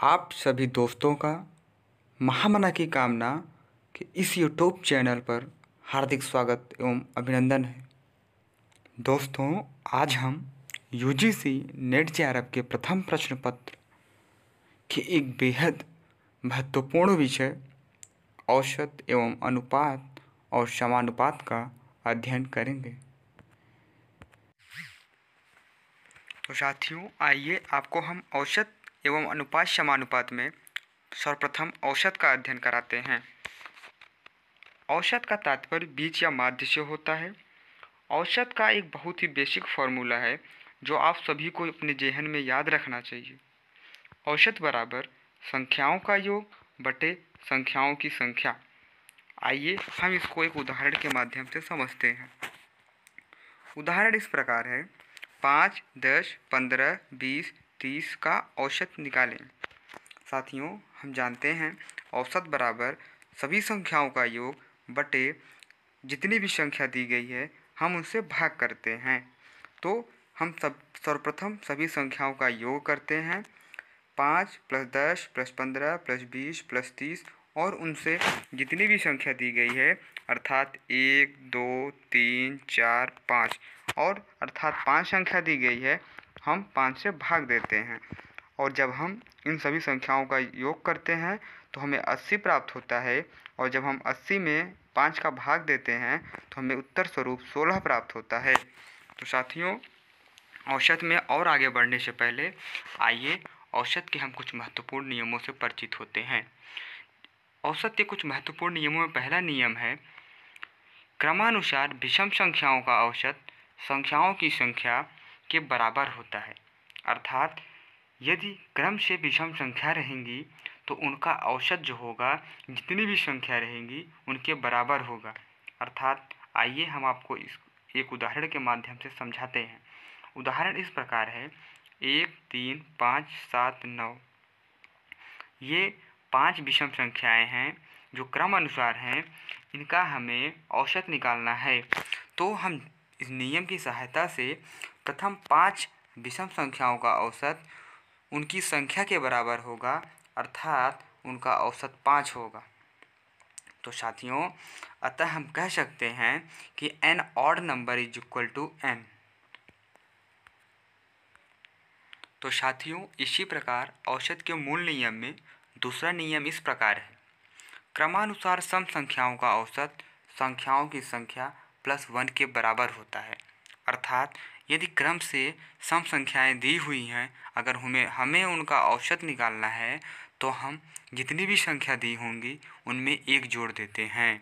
आप सभी दोस्तों का महामना की कामना कि इस यूट्यूब चैनल पर हार्दिक स्वागत एवं अभिनंदन है। दोस्तों, आज हम यूजीसी नेट जेआरएफ के प्रथम प्रश्न पत्र के एक बेहद महत्वपूर्ण विषय औसत एवं अनुपात और समानुपात का अध्ययन करेंगे। तो साथियों, आइए आपको हम औसत एवं अनुपात समानुपात में सर्वप्रथम औसत का अध्ययन कराते हैं। औसत का तात्पर्य बीच या माध्य से होता है। औसत का एक बहुत ही बेसिक फॉर्मूला है जो आप सभी को अपने जेहन में याद रखना चाहिए। औसत बराबर संख्याओं का योग बटे संख्याओं की संख्या। आइए हम इसको एक उदाहरण के माध्यम से समझते हैं। उदाहरण इस प्रकार है, 5, 10, 15, 20, 30 का औसत निकालें। साथियों, हम जानते हैं औसत बराबर सभी संख्याओं का योग बटे जितनी भी संख्या दी गई है हम उनसे भाग करते हैं। तो हम सर्वप्रथम सभी संख्याओं का योग करते हैं। 5 + 10 + 15 + 20 + 30 और उनसे जितनी भी संख्या दी गई है अर्थात 1, 2, 3, 4, 5 और अर्थात 5 संख्या दी गई है, हम 5 से भाग देते हैं। और जब हम इन सभी संख्याओं का योग करते हैं तो हमें 80 प्राप्त होता है। और जब हम 80 में 5 का भाग देते हैं तो हमें उत्तर स्वरूप 16 प्राप्त होता है। तो साथियों, औसत में और आगे बढ़ने से पहले आइए औसत के हम कुछ महत्वपूर्ण नियमों से परिचित होते हैं। औसत के कुछ महत्वपूर्ण नियमों में पहला नियम है, क्रमानुसार विषम संख्याओं का औसत संख्याओं की संख्या के बराबर होता है। अर्थात यदि क्रम से विषम संख्या रहेंगी तो उनका औसत जो होगा जितनी भी संख्या रहेंगी उनके बराबर होगा। अर्थात आइए हम आपको इस एक उदाहरण के माध्यम से समझाते हैं। उदाहरण इस प्रकार है, 1, 3, 5, 7, 9। ये 5 विषम संख्याएं हैं जो क्रम अनुसार हैं। इनका हमें औसत निकालना है। तो हम इस नियम की सहायता से प्रथम 5 विषम संख्याओं का औसत उनकी संख्या के बराबर होगा, अर्थात उनका औसत 5 होगा। तो साथियों, अतः हम कह सकते हैं कि n odd number is equal to n। तो साथियों, इसी प्रकार औसत के मूल नियम में दूसरा नियम इस प्रकार है, क्रमानुसार सम संख्याओं का औसत संख्याओं की संख्या +1 के बराबर होता है। अर्थात यदि क्रम से सम संख्याएं दी हुई हैं, अगर हमें उनका औसत निकालना है तो हम जितनी भी संख्या दी होंगी उनमें 1 जोड़ देते हैं।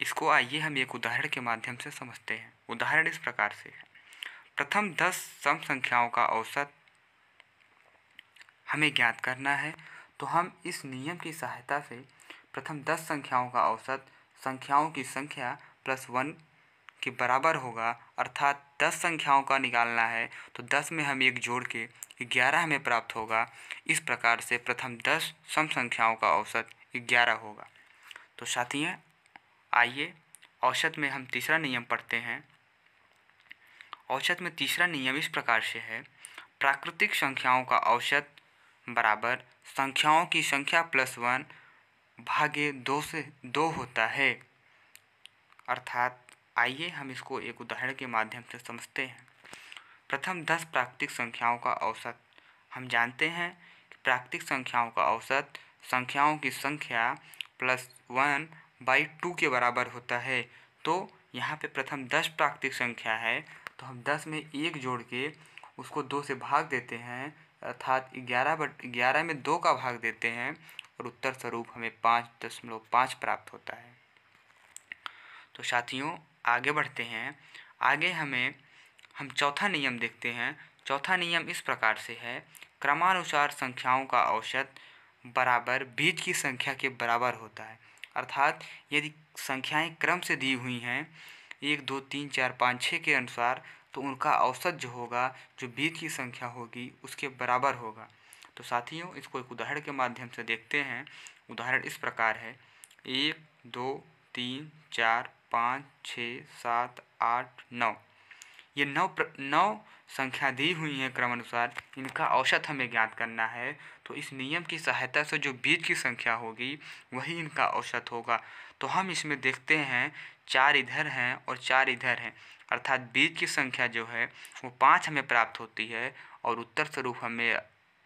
इसको आइए हम एक उदाहरण के माध्यम से समझते हैं। उदाहरण इस प्रकार से है, प्रथम 10 सम संख्याओं का औसत हमें ज्ञात करना है। तो हम इस नियम की सहायता से प्रथम 10 संख्याओं का औसत संख्याओं की संख्या +1 के बराबर होगा। अर्थात 10 संख्याओं का निकालना है तो 10 में हम 1 जोड़ के 11 हमें प्राप्त होगा। इस प्रकार से प्रथम 10 सम संख्याओं का औसत 11 होगा। तो साथियों, आइए औसत में हम तीसरा नियम पढ़ते हैं। औसत में तीसरा नियम इस प्रकार से है, प्राकृतिक संख्याओं का औसत बराबर संख्याओं की संख्या +1 भागे 2 से 2 होता है। अर्थात आइए हम इसको एक उदाहरण के माध्यम से समझते हैं। प्रथम 10 प्राकृतिक संख्याओं का औसत, हम जानते हैं कि प्राकृतिक संख्याओं का औसत संख्याओं की संख्या +1/2 के बराबर होता है। तो यहाँ पे प्रथम 10 प्राकृतिक संख्या है तो हम 10 में 1 जोड़ के उसको 2 से भाग देते हैं, अर्थात 11 में 2 का भाग देते हैं और उत्तर स्वरूप हमें 5.5 प्राप्त होता है। तो साथियों, आगे बढ़ते हैं। आगे हम चौथा नियम देखते हैं। चौथा नियम इस प्रकार से है, क्रमानुसार संख्याओं का औसत बराबर बीज की संख्या के बराबर होता है। अर्थात यदि संख्याएं क्रम से दी हुई हैं 1, 2, 3, 4, 5, 6 के अनुसार, तो उनका औसत जो होगा, जो बीज की संख्या होगी उसके बराबर होगा। तो साथियों, इसको एक उदाहरण के माध्यम से देखते हैं। उदाहरण इस प्रकार है, 1, 2, 3, 4, 5, 6, 7, 8, 9। ये 9 संख्या दी हुई है क्रमानुसार, इनका औसत हमें ज्ञात करना है। तो इस नियम की सहायता से जो बीच की संख्या होगी वही इनका औसत होगा। तो हम इसमें देखते हैं 4 इधर हैं और 4 इधर हैं, अर्थात बीच की संख्या जो है वो 5 हमें प्राप्त होती है और उत्तर स्वरूप हमें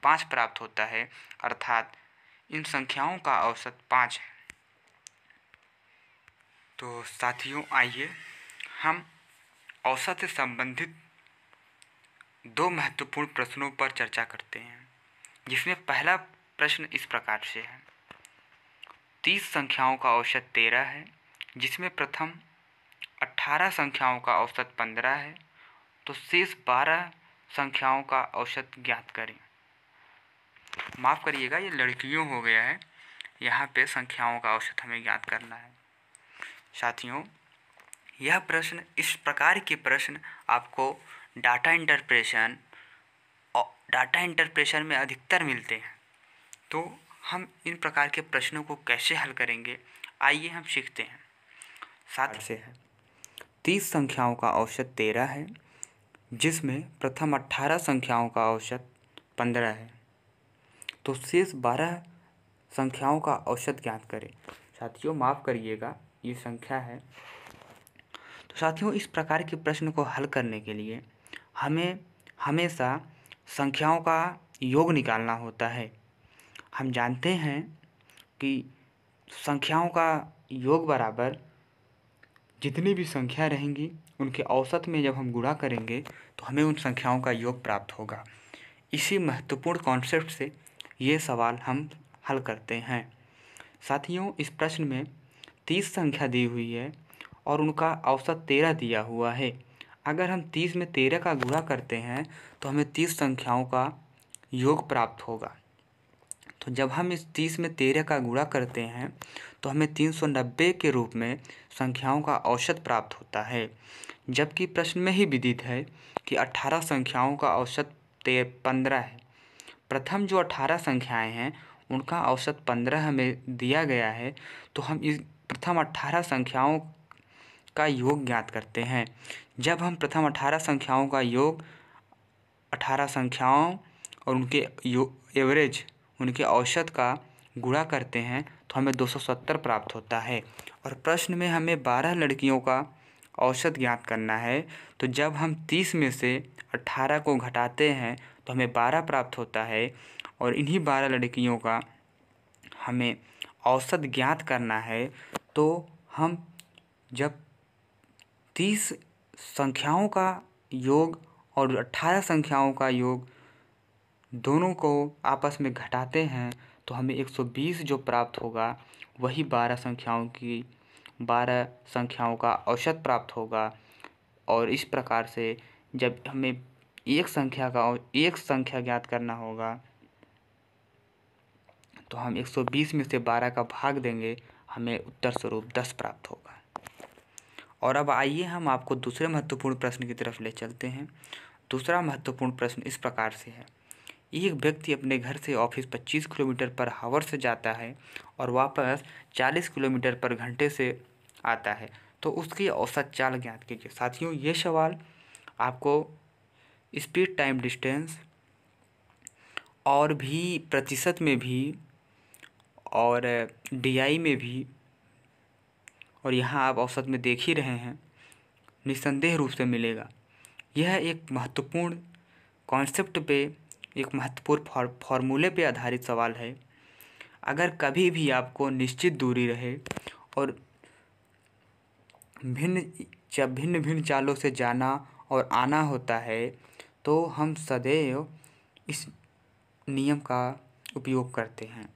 5 प्राप्त होता है, अर्थात इन संख्याओं का औसत 5 है। तो साथियों, आइए हम औसत से संबंधित 2 महत्वपूर्ण प्रश्नों पर चर्चा करते हैं, जिसमें पहला प्रश्न इस प्रकार से है। 30 संख्याओं का औसत 13 है, जिसमें प्रथम 18 संख्याओं का औसत 15 है, तो शेष 12 संख्याओं का औसत ज्ञात करें। माफ़ करिएगा, ये लड़कियों हो गया है, यहाँ पे संख्याओं का औसत हमें ज्ञात करना है। साथियों, यह प्रश्न, इस प्रकार के प्रश्न आपको डाटा इंटरप्रेशन में अधिकतर मिलते हैं। तो हम इन प्रकार के प्रश्नों को कैसे हल करेंगे, आइए हम सीखते हैं। साथ से है 30 संख्याओं का औसत 13 है, जिसमें प्रथम 18 संख्याओं का औसत 15 है, तो शेष 12 संख्याओं का औसत ज्ञात करें। साथियों, माफ़ करिएगा, ये संख्या है। तो साथियों, इस प्रकार के प्रश्न को हल करने के लिए हमें हमेशा संख्याओं का योग निकालना होता है। हम जानते हैं कि संख्याओं का योग बराबर जितनी भी संख्या रहेंगी उनके औसत में जब हम गुणा करेंगे तो हमें उन संख्याओं का योग प्राप्त होगा। इसी महत्वपूर्ण कॉन्सेप्ट से ये सवाल हम हल करते हैं। साथियों, इस प्रश्न में 30 संख्या दी हुई है और उनका औसत 13 दिया हुआ है। अगर हम 30 में 13 का गुणा करते हैं तो हमें 30 संख्याओं का योग प्राप्त होगा। तो जब हम इस 30 में 13 का गुणा करते हैं तो हमें 390 के रूप में संख्याओं का औसत प्राप्त होता है, जबकि प्रश्न में ही विदित है कि 18 संख्याओं का औसत 15 है। प्रथम जो 18 संख्याएं हैं उनका औसत 15 हमें दिया गया है, तो हम इस प्रथम 18 संख्याओं का योग ज्ञात करते हैं। जब हम प्रथम 18 संख्याओं का योग 18 संख्याओं और उनके एवरेज, उनके औसत का गुणा करते हैं तो हमें 270 प्राप्त होता है। और प्रश्न में हमें 12 लड़कियों का औसत ज्ञात करना है, तो जब हम 30 में से 18 को घटाते हैं तो हमें 12 प्राप्त होता है और इन्हीं 12 लड़कियों का हमें औसत ज्ञात करना है। तो हम जब 30 संख्याओं का योग और 18 संख्याओं का योग दोनों को आपस में घटाते हैं तो हमें 120 जो प्राप्त होगा वही 12 संख्याओं का औसत प्राप्त होगा। और इस प्रकार से जब हमें एक संख्या ज्ञात करना होगा तो हम 120 में से 12 का भाग देंगे, हमें उत्तर स्वरूप 10 प्राप्त होगा। और अब आइए हम आपको दूसरे महत्वपूर्ण प्रश्न की तरफ ले चलते हैं। दूसरा महत्वपूर्ण प्रश्न इस प्रकार से है। एक व्यक्ति अपने घर से ऑफिस 25 किलोमीटर पर हावर से जाता है और वापस 40 किलोमीटर पर घंटे से आता है, तो उसकी औसत चाल ज्ञात कीजिए। साथियों, ये सवाल आपको स्पीड टाइम डिस्टेंस और भी प्रतिशत में भी और DI में भी, और यहाँ आप औसत में देख ही रहे हैं, निस्संदेह रूप से मिलेगा। यह एक महत्वपूर्ण कॉन्सेप्ट पे, एक महत्वपूर्ण फॉर्मूले पे आधारित सवाल है। अगर कभी भी आपको निश्चित दूरी रहे और भिन्न भिन्न चालों से जाना और आना होता है तो हम सदैव इस नियम का उपयोग करते हैं।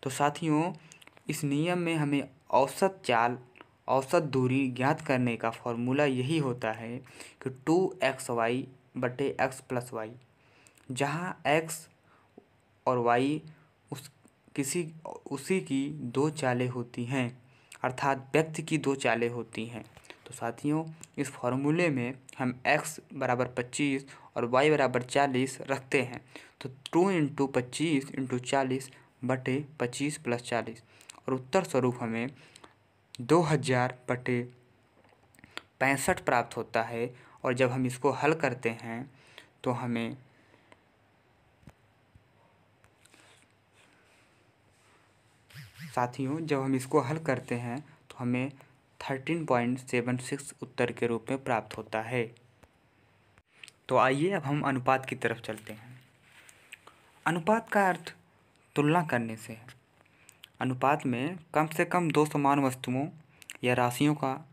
तो साथियों, इस नियम में हमें औसत दूरी ज्ञात करने का फॉर्मूला यही होता है कि 2xy बटे x प्लस वाई, जहाँ x और y उसी की 2 चालें होती हैं, अर्थात व्यक्ति की 2 चालें होती हैं। तो साथियों, इस फॉर्मूले में हम x बराबर 25 और y बराबर 40 रखते हैं, तो 2 इंटू 25 इंटू 40 बटे 25 प्लस 40, और उत्तर स्वरूप हमें 2000 बटे 65 प्राप्त होता है। और जब हम इसको हल करते हैं तो हमें साथियों जब हम इसको हल करते हैं तो हमें 13.76 उत्तर के रूप में प्राप्त होता है। तो आइए अब हम अनुपात की तरफ चलते हैं। अनुपात का अर्थ तुलना करने से है। अनुपात में कम से कम दो समान वस्तुओं या राशियों का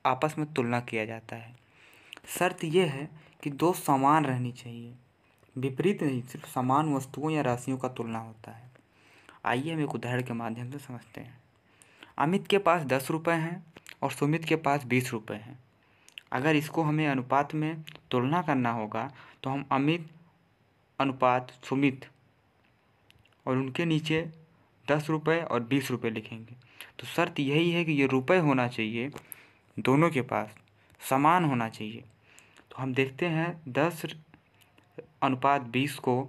आपस में तुलना किया जाता है। शर्त यह है कि दो समान रहनी चाहिए, विपरीत नहीं, सिर्फ समान वस्तुओं या राशियों का तुलना होता है। आइए हम एक उदाहरण के माध्यम से समझते हैं। अमित के पास 10 रुपये हैं और सुमित के पास 20 रुपये हैं। अगर इसको हमें अनुपात में तुलना करना होगा तो हम अमित अनुपात सुमित और उनके नीचे 10 रुपये और 20 रुपये लिखेंगे। तो शर्त यही है कि ये रुपये होना चाहिए, दोनों के पास समान होना चाहिए। तो हम देखते हैं 10:20 को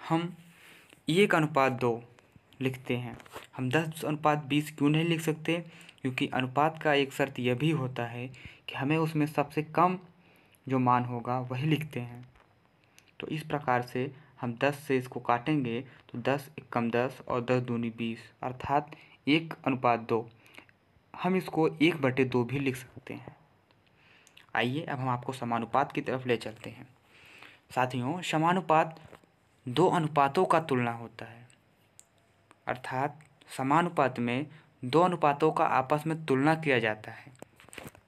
हम 1:2 लिखते हैं। हम 10:20 क्यों नहीं लिख सकते? क्योंकि अनुपात का एक शर्त यह भी होता है कि हमें उसमें सबसे कम जो मान होगा वही लिखते हैं। तो इस प्रकार से हम 10 से इसको काटेंगे तो 10 एकम 10 और 10 दूनी 20 अर्थात 1:2। हम इसको 1/2 भी लिख सकते हैं। आइए अब हम आपको समानुपात की तरफ ले चलते हैं। साथियों समानुपात दो अनुपातों का तुलना होता है, अर्थात समानुपात में दो अनुपातों का आपस में तुलना किया जाता है।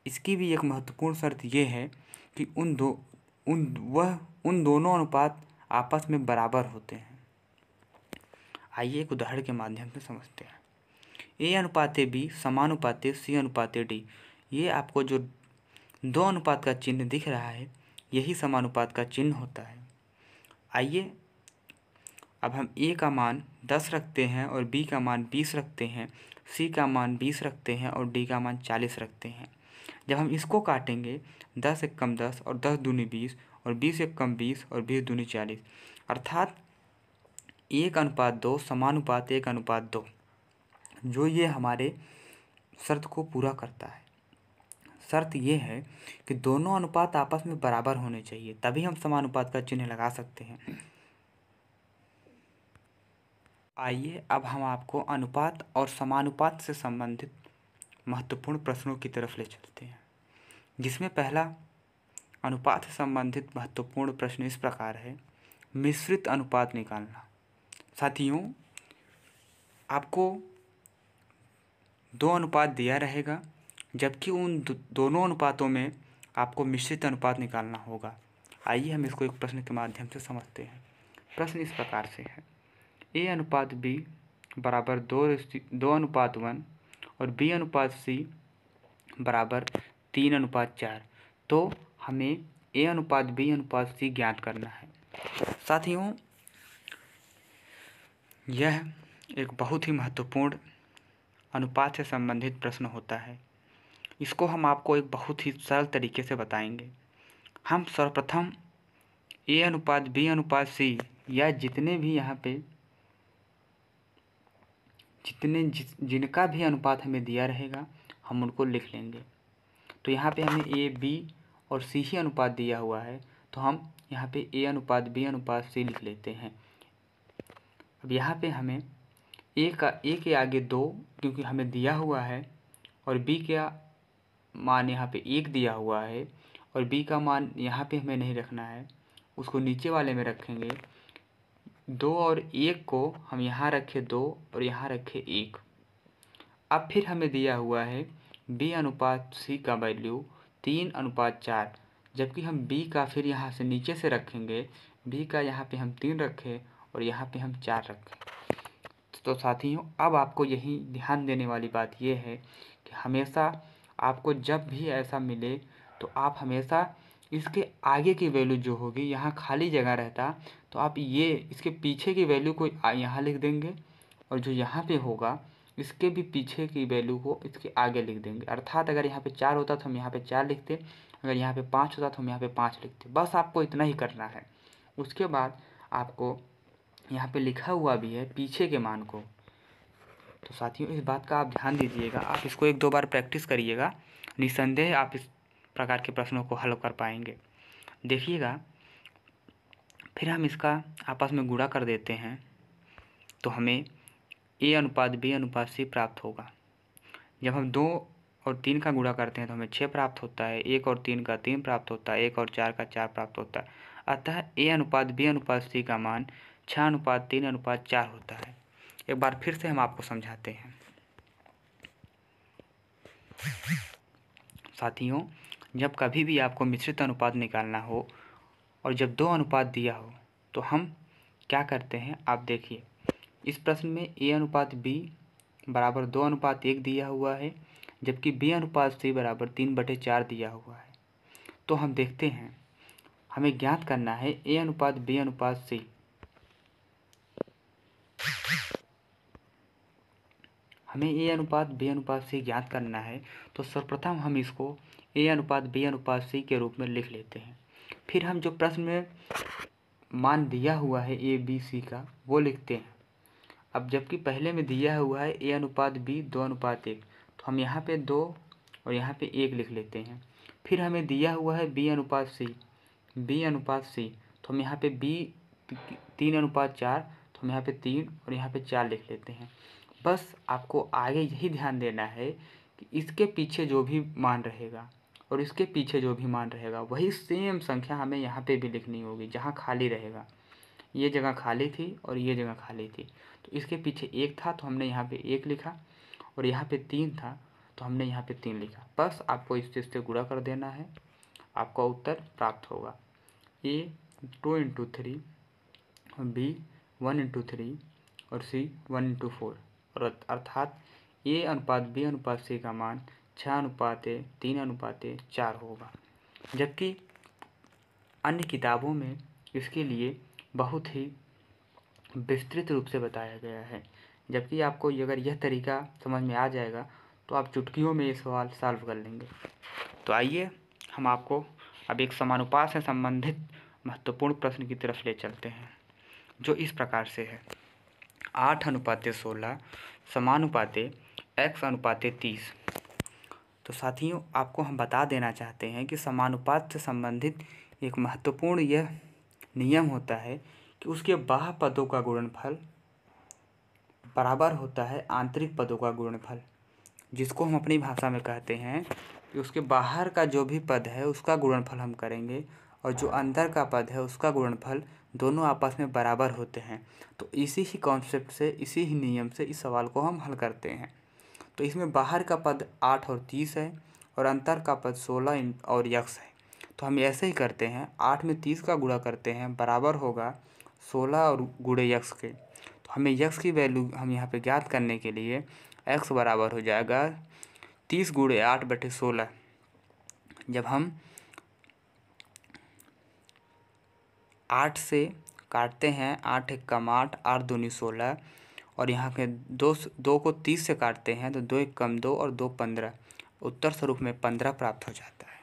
इसकी भी एक महत्वपूर्ण शर्त यह है कि उन दोनों अनुपात आपस में बराबर होते हैं। आइए एक उदाहरण के माध्यम से समझते हैं। A/B समानुपाते C/D। ये आपको जो दो अनुपात का चिन्ह दिख रहा है यही समानुपात का चिन्ह होता है। आइए अब हम A का मान 10 रखते हैं और B का मान 20 रखते हैं, C का मान 20 रखते हैं और D का मान 40 रखते हैं। जब हम इसको काटेंगे 10 एकम 10 और 10 दूनी 20 और 20 एकम 20 और 20 दूनी 40 अर्थात 1:2 समानुपात 1:2, जो ये हमारे शर्त को पूरा करता है। शर्त ये है कि दोनों अनुपात आपस में बराबर होने चाहिए, तभी हम समानुपात का चिन्ह लगा सकते हैं। आइए अब हम आपको अनुपात और समानुपात से संबंधित महत्वपूर्ण प्रश्नों की तरफ ले चलते हैं, जिसमें पहला अनुपात से संबंधित महत्वपूर्ण प्रश्न इस प्रकार है। मिश्रित अनुपात निकालना। साथियों आपको दो अनुपात दिया रहेगा, जबकि उन दोनों अनुपातों में आपको मिश्रित अनुपात निकालना होगा। आइए हम इसको एक प्रश्न के माध्यम से समझते हैं। प्रश्न इस प्रकार से है। A/B बराबर 2:1 और B/C बराबर 3:4। तो हमें A/B/C ज्ञात करना है। साथियों यह एक बहुत ही महत्वपूर्ण अनुपात से संबंधित प्रश्न होता है। इसको हम आपको एक बहुत ही सरल तरीके से बताएंगे। हम सर्वप्रथम A/B/C या जितने भी यहाँ पे जिनका भी अनुपात हमें दिया रहेगा हम उनको लिख लेंगे। तो यहाँ पे हमें A, B और C ही अनुपात दिया हुआ है, तो हम यहाँ पे A/B/C लिख लेते हैं। अब यहाँ पे हमें A के आगे 2 क्योंकि हमें दिया हुआ है और B का मान यहाँ पे 1 दिया हुआ है और B का मान यहाँ पे हमें नहीं रखना है, उसको नीचे वाले में रखेंगे। 2 और 1 को हम यहाँ रखे 2 और यहाँ रखे 1। अब फिर हमें दिया हुआ है B/C का वैल्यू 3:4, जबकि हम B का फिर यहाँ से नीचे से रखेंगे। B का यहाँ पे हम 3 रखें और यहाँ पे हम 4 रखें। तो साथियों अब आपको यही ध्यान देने वाली बात यह है कि हमेशा आपको जब भी ऐसा मिले तो आप हमेशा इसके आगे की वैल्यू जो होगी, यहाँ खाली जगह रहता तो आप ये इसके पीछे की वैल्यू को यहाँ लिख देंगे और जो यहाँ पे होगा इसके भी पीछे की वैल्यू को इसके आगे लिख देंगे। अर्थात अगर यहाँ पे 4 होता तो हम यहाँ पे 4 लिखते, अगर यहाँ पे 5 होता तो हम यहाँ पे 5 लिखते। बस आपको इतना ही करना है। उसके बाद आपको यहाँ पे लिखा हुआ भी है पीछे के मान को। तो साथियों इस बात का आप ध्यान दीजिएगा, आप इसको 1-2 बार प्रैक्टिस करिएगा, निस्संदेह आप इस प्रकार के प्रश्नों को हल कर पाएंगे। देखिएगा फिर हम इसका आपस में गुणा कर देते हैं तो हमें A अनुपात B अनुपात C प्राप्त होगा। जब हम 2 और 3 का गुणा करते हैं तो हमें 6 प्राप्त होता है, 1 और 3 का 3 प्राप्त होता है, 1 और 4 का 4 प्राप्त होता है। अतः A अनुपात B अनुपात C का मान 6 अनुपात 3 अनुपात 4 होता है। एक बार फिर से हम आपको समझाते हैं। साथियों, जब कभी भी आपको मिश्रित अनुपात निकालना हो और जब 2 अनुपात दिया हो तो हम क्या करते हैं, आप देखिए। इस प्रश्न में A अनुपात B बराबर 2 अनुपात 1 दिया हुआ है, जबकि B अनुपात C बराबर 3/4 दिया हुआ है। तो हम देखते हैं, हमें ज्ञात करना है A अनुपात B अनुपात C। हमें A अनुपात B अनुपात C ज्ञात करना है, तो सर्वप्रथम हम इसको A अनुपात B अनुपात C के रूप में लिख लेते हैं। फिर हम जो प्रश्न में मान दिया हुआ है A B C का वो लिखते हैं। अब जबकि पहले में दिया हुआ है A अनुपात B 2 अनुपात 1, तो हम यहाँ पे 2 और यहाँ पे 1 लिख लेते हैं। फिर हमें दिया हुआ है B अनुपात C, तो हम यहाँ पे B 3 अनुपात 4, तो हम यहाँ पे 3 और यहाँ पे 4 लिख लेते हैं। बस आपको आगे यही ध्यान देना है कि इसके पीछे जो भी मान रहेगा और इसके पीछे जो भी मान रहेगा वही सेम संख्या हमें यहाँ पे भी लिखनी होगी। जहाँ खाली रहेगा, ये जगह खाली थी और ये जगह खाली थी, तो इसके पीछे 1 था तो हमने यहाँ पे 1 लिखा, और यहाँ पे 3 था तो हमने यहाँ पे 3 लिखा। बस आपको इस चीज़ से गुणा कर देना है, आपका उत्तर प्राप्त होगा। A 2 × 3, B 1 × 3 और C 1 × 4, और अर्थात A अनुपात B अनुपात C का मान 6 अनुपात 3 अनुपात 4 होगा। जबकि अन्य किताबों में इसके लिए बहुत ही विस्तृत रूप से बताया गया है। जबकि आपको अगर यह तरीका समझ में आ जाएगा तो आप चुटकियों में ये सवाल सॉल्व कर लेंगे। तो आइए हम आपको अब एक समानुपात से संबंधित महत्वपूर्ण प्रश्न की तरफ ले चलते हैं, जो इस प्रकार से है। 8 अनुपात 16 समानुपात x अनुपात 30। तो साथियों, आपको हम बता देना चाहते हैं कि समानुपात से संबंधित एक महत्वपूर्ण यह नियम होता है कि उसके बाह्य पदों का गुणनफल बराबर होता है आंतरिक पदों का गुणनफल, जिसको हम अपनी भाषा में कहते हैं कि उसके बाहर का जो भी पद है उसका गुणनफल हम करेंगे और जो अंदर का पद है उसका गुणनफल दोनों आपस में बराबर होते हैं। तो इसी ही कॉन्सेप्ट से, इसी ही नियम से इस सवाल को हम हल करते हैं। तो इसमें बाहर का पद 8 और 30 है और अंतर का पद 16 और यक्स है। तो हम ऐसे ही करते हैं, 8 में 30 का गुणा करते हैं, बराबर होगा 16 और गुणे यक्स के। तो हमें यक्स की वैल्यू हम यहाँ पे ज्ञात करने के लिए x बराबर हो जाएगा 30 गुणे 8/16। जब हम 8 से काटते हैं, 8 × 1 = 8, 8 दूनी 16, और यहाँ के 2 को 30 से काटते हैं तो 2 × 1 = 2 और 2 × 15, उत्तर स्वरूप में 15 प्राप्त हो जाता है।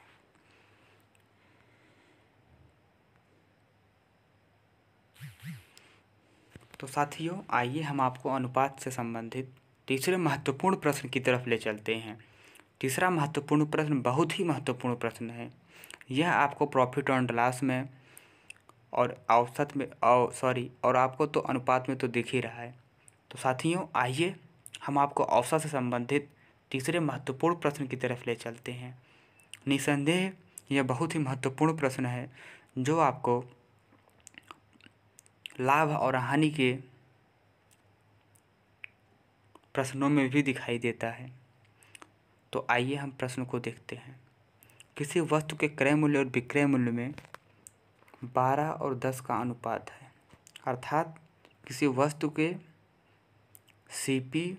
तो साथियों, आइए हम आपको अनुपात से संबंधित तीसरे महत्वपूर्ण प्रश्न की तरफ ले चलते हैं। तीसरा महत्वपूर्ण प्रश्न बहुत ही महत्वपूर्ण प्रश्न है। यह आपको प्रॉफिट एंड लॉस में और औसत में और आपको तो अनुपात में तो दिख ही रहा है। तो साथियों, आइए हम आपको औसत से संबंधित तीसरे महत्वपूर्ण प्रश्न की तरफ ले चलते हैं। निसंदेह यह बहुत ही महत्वपूर्ण प्रश्न है जो आपको लाभ और हानि के प्रश्नों में भी दिखाई देता है। तो आइए हम प्रश्न को देखते हैं। किसी वस्तु के क्रय मूल्य और विक्रय मूल्य में 12 और 10 का अनुपात है, अर्थात किसी वस्तु के सीपी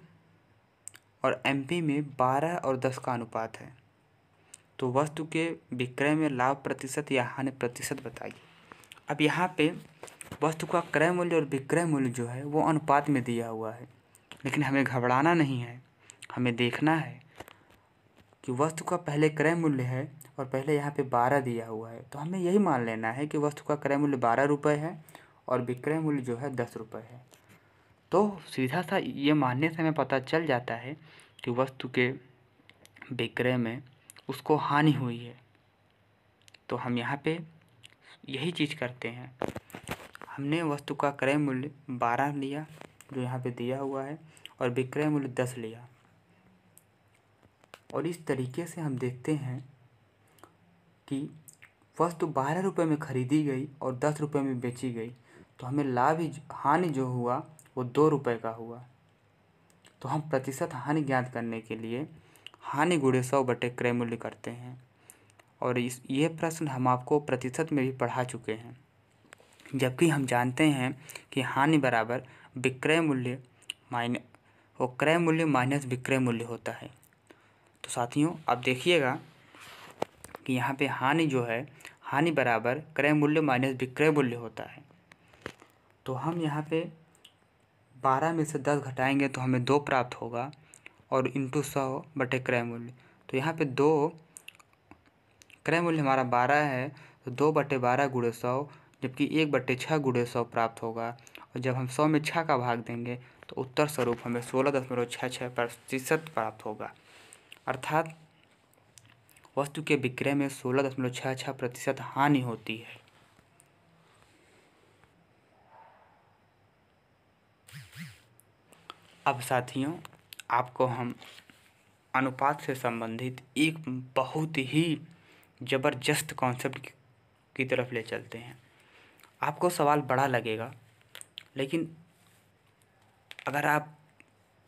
और एमपी में 12 और 10 का अनुपात है, तो वस्तु के विक्रय में लाभ प्रतिशत या हानि प्रतिशत बताइए। अब यहाँ पे वस्तु का क्रय मूल्य और विक्रय मूल्य जो है वो अनुपात में दिया हुआ है, लेकिन हमें घबराना नहीं है। हमें देखना है कि वस्तु का पहले क्रय मूल्य है और पहले यहाँ पे 12 दिया हुआ है, तो हमें यही मान लेना है कि वस्तु का क्रय मूल्य 12 रुपये है और विक्रय मूल्य जो है 10 रुपये है। तो सीधा सा ये मानने से हमें पता चल जाता है कि वस्तु के विक्रय में उसको हानि हुई है। तो हम यहाँ पे यही चीज़ करते हैं, हमने वस्तु का क्रय मूल्य 12 लिया जो यहाँ पे दिया हुआ है और विक्रय मूल्य 10 लिया, और इस तरीके से हम देखते हैं कि वस्तु 12 रुपये में खरीदी गई और 10 रुपये में बेची गई, तो हमें हानि जो हुआ वो 2 रुपये का हुआ। तो हम प्रतिशत हानि ज्ञात करने के लिए हानि गुणे 100 बटे क्रय मूल्य करते हैं, और ये प्रश्न हम आपको प्रतिशत में भी पढ़ा चुके हैं। जबकि हम जानते हैं कि हानि बराबर विक्रय मूल्य क्रय मूल्य माइनस विक्रय मूल्य होता है। तो साथियों अब देखिएगा कि यहाँ पे हानि जो है, हानि बराबर क्रय मूल्य माइनस विक्रय मूल्य होता है। तो हम यहाँ पे 12 में से 10 घटाएंगे तो हमें 2 प्राप्त होगा, और इंटू 100 बटे क्रय मूल्य। तो यहाँ पे 2 क्रय मूल्य हमारा 12 है, तो 2 बटे 12 गुणे 100, जबकि 1 बटे 6 गुणे 100 प्राप्त होगा। और जब हम 100 में 6 का भाग देंगे तो उत्तर स्वरूप हमें 16.66% प्राप्त होगा। अर्थात वस्तु के विक्रय में 16.66% हानि होती है। अब साथियों आपको हम अनुपात से संबंधित एक बहुत ही ज़बरदस्त कॉन्सेप्ट की तरफ ले चलते हैं। आपको सवाल बड़ा लगेगा, लेकिन अगर आप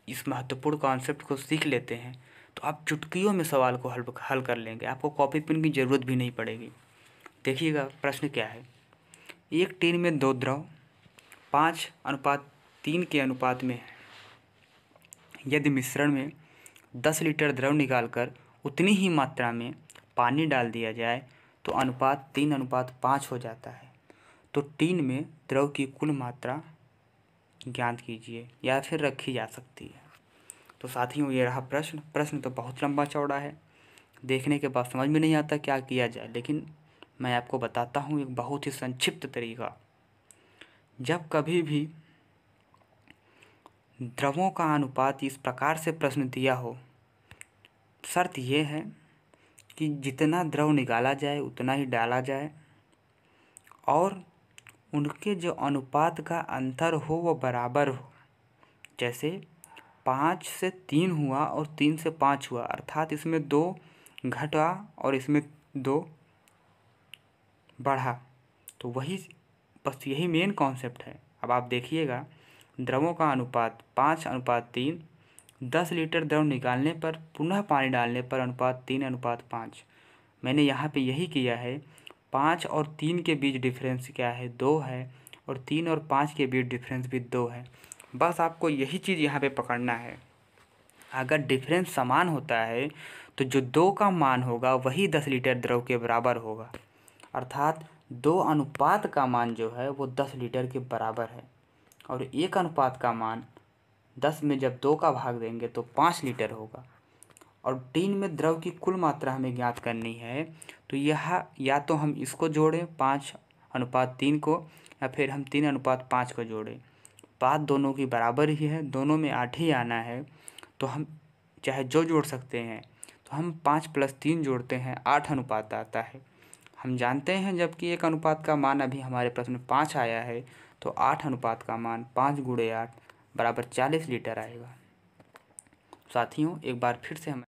इस महत्वपूर्ण कॉन्सेप्ट को सीख लेते हैं तो आप चुटकियों में सवाल को हल कर लेंगे, आपको कॉपी पेन की ज़रूरत भी नहीं पड़ेगी। देखिएगा प्रश्न क्या है। एक टीन में 2 द्रव 5:3 के अनुपात में है। यदि मिश्रण में 10 लीटर द्रव निकालकर उतनी ही मात्रा में पानी डाल दिया जाए तो अनुपात 3:5 हो जाता है। तो टीन में द्रव की कुल मात्रा ज्ञात कीजिए, या फिर रखी जा सकती है। तो साथियों ये रहा प्रश्न तो बहुत लंबा चौड़ा है, देखने के बाद समझ में नहीं आता क्या किया जाए, लेकिन मैं आपको बताता हूँ एक बहुत ही संक्षिप्त तरीका। जब कभी भी द्रवों का अनुपात इस प्रकार से प्रश्न दिया हो, शर्त यह है कि जितना द्रव निकाला जाए उतना ही डाला जाए, और उनके जो अनुपात का अंतर हो वो बराबर हो। जैसे 5 से 3 हुआ और 3 से 5 हुआ, अर्थात इसमें 2 घटा और इसमें 2 बढ़ा। तो बस यही मेन कॉन्सेप्ट है। अब आप देखिएगा द्रवों का अनुपात 5:3, 10 लीटर द्रव निकालने पर पुनः पानी डालने पर अनुपात 3:5। मैंने यहाँ पे यही किया है। 5 और 3 के बीच डिफरेंस क्या है, 2 है, और 3 और 5 के बीच डिफरेंस भी 2 है। बस आपको यही चीज़ यहाँ पे पकड़ना है। अगर डिफरेंस समान होता है तो जो 2 का मान होगा वही 10 लीटर द्रव के बराबर होगा, अर्थात 2 अनुपात का मान जो है वो 10 लीटर के बराबर है, और 1 अनुपात का मान 10 में जब 2 का भाग देंगे तो 5 लीटर होगा। और टीन में द्रव की कुल मात्रा हमें ज्ञात करनी है, तो यह या तो हम इसको जोड़ें 5:3 को, या फिर हम 3:5 को जोड़ें। बात दोनों की बराबर ही है, दोनों में 8 ही आना है, तो हम चाहे जो जोड़ सकते हैं। तो हम 5 + 3 जोड़ते हैं, 8 अनुपात आता है। हम जानते हैं जबकि 1 अनुपात का मान अभी हमारे प्रश्न में 5 आया है, तो 8 अनुपात का मान 5 × 8 = 40 लीटर आएगा। साथियों एक बार फिर से हम